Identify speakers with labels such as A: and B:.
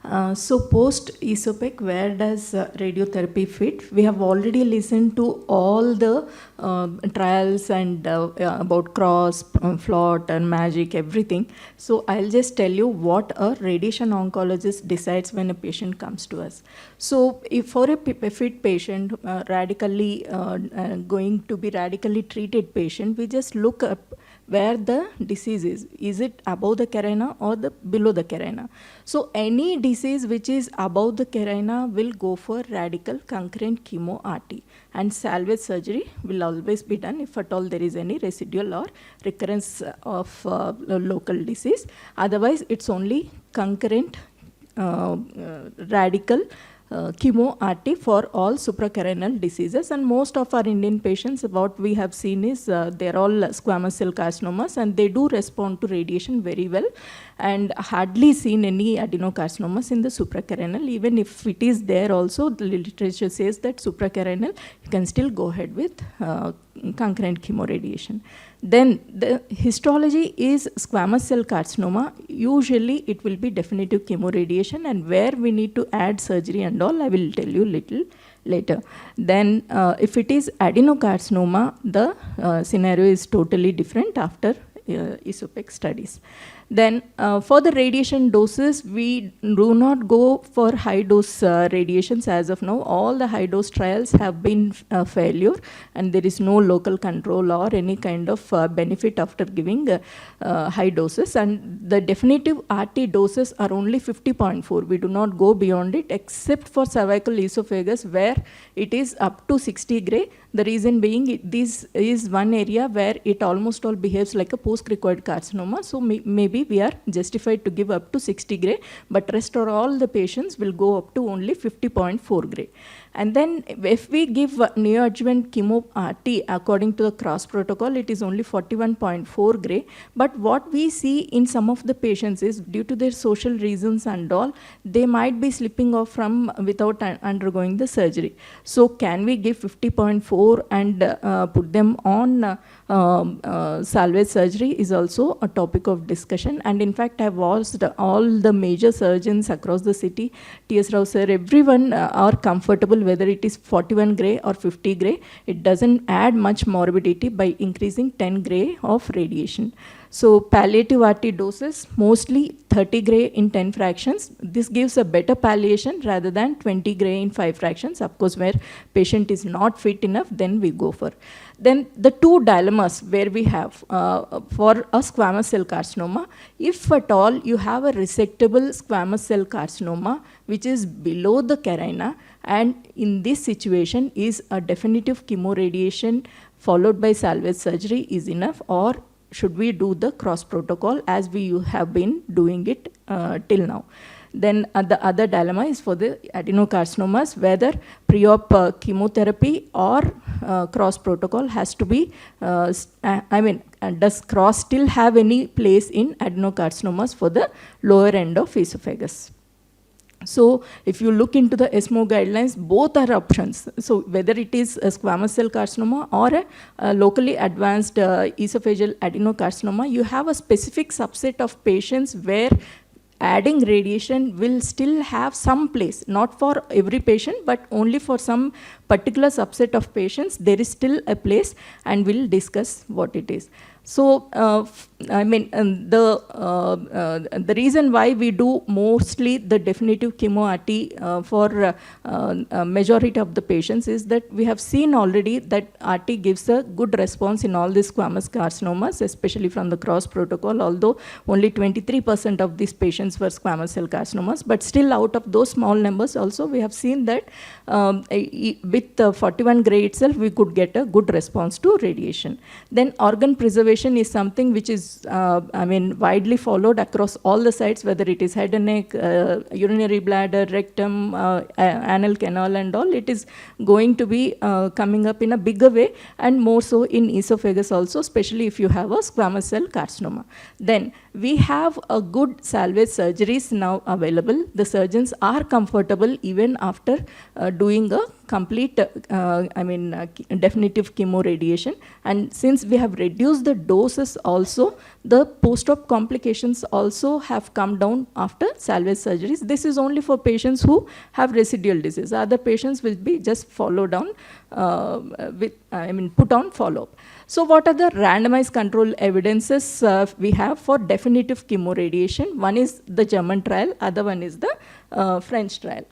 A: So post ESOPEC, where does radiotherapy fit? We have already listened to all the trials and about cross, float and magic, everything. So I'll just tell you what a radiation oncologist decides when a patient comes to us. So if for a fit patient, going to be radically treated patient, we just look up where the disease is. Is it above the carina or below the carina? So any disease which is above the carina will go for radical concurrent chemo-RT, and salvage surgery will always be done if at all there is any residual or recurrence of local disease. Otherwise, it's only concurrent radical chemo-RT for all supracarinal diseases. And most of our Indian patients, what we have seen is they're all squamous cell carcinomas, and they do respond to radiation very well, and hardly seen any adenocarcinomas in the supracarinal. Even if it is there also, the literature says that supracarinal, you can still go ahead with concurrent chemoradiation. Then the histology is squamous cell carcinoma. Usually it will be definitive chemoradiation, and where we need to add surgery and all, I will tell you little later. Then if it is adenocarcinoma, the scenario is totally different after ESOPEC studies. Then for the radiation doses, we do not go for high dose radiations as of now. All the high dose trials have been failure, and there is no local control or any kind of benefit after giving high doses. And the definitive RT doses are only 50.4. We do not go beyond it, except for cervical esophagus, where it is up to 60 gray. The reason being, this is one area where it almost all behaves like a post-cricoid carcinoma. So maybe we are justified to give up to 60 gray, but rest of all the patients will go up to only 50.4 gray. And then if we give neoadjuvant chemo-RT according to the cross protocol, it is only 41.4 gray. But what we see in some of the patients is, due to their social reasons and all, they might be slipping off from without undergoing the surgery. So can we give 50.4 and put them on salvage surgery is also a topic of discussion. And in fact, I've asked all the major surgeons across the city, T.S. Rao sir, everyone are comfortable whether it is 41 gray or 50 gray. It doesn't add much morbidity by increasing 10 gray of radiation. So palliative RT doses, mostly 30 gray in 10 fractions. This gives a better palliation rather than 20 gray in 5 fractions. Of course, where patient is not fit enough, then we go for. Then the two dilemmas where we have for a squamous cell carcinoma, if at all you have a resectable squamous cell carcinoma which is below the carina, and in this situation is a definitive chemoradiation followed by salvage surgery is enough, or should we do the cross protocol as we have been doing it till now? Then the other dilemma is for the adenocarcinomas, whether pre-op chemotherapy or cross protocol has to be, does cross still have any place in adenocarcinomas for the lower end of esophagus? So if you look into the ESMO guidelines, both are options. So whether it is a squamous cell carcinoma or a locally advanced esophageal adenocarcinoma, you have a specific subset of patients where adding radiation will still have some place, not for every patient, but only for some particular subset of patients, there is still a place, and we'll discuss what it is. So, the reason why we do mostly the definitive chemo-RT for majority of the patients is that we have seen already that RT gives a good response in all these squamous carcinomas, especially from the cross protocol, although only 23% of these patients were squamous cell carcinomas. But still, out of those small numbers also, we have seen that with 41 gray itself, we could get a good response to radiation. Then organ preservation is something which is widely followed across all the sites, whether it is head and neck, urinary bladder, rectum, anal canal and all. It is going to be coming up in a bigger way, and more so in esophagus also, especially if you have a squamous cell carcinoma. Then we have a good salvage surgeries now available. The surgeons are comfortable even after doing a complete, definitive chemo-radiation. And since we have reduced the doses also, the post-op complications also have come down after salvage surgeries. This is only for patients who have residual disease. Other patients will be just followed down put on follow-up. So what are the randomized control evidences we have for definitive chemoradiation? One is the German trial, other one is the French trial.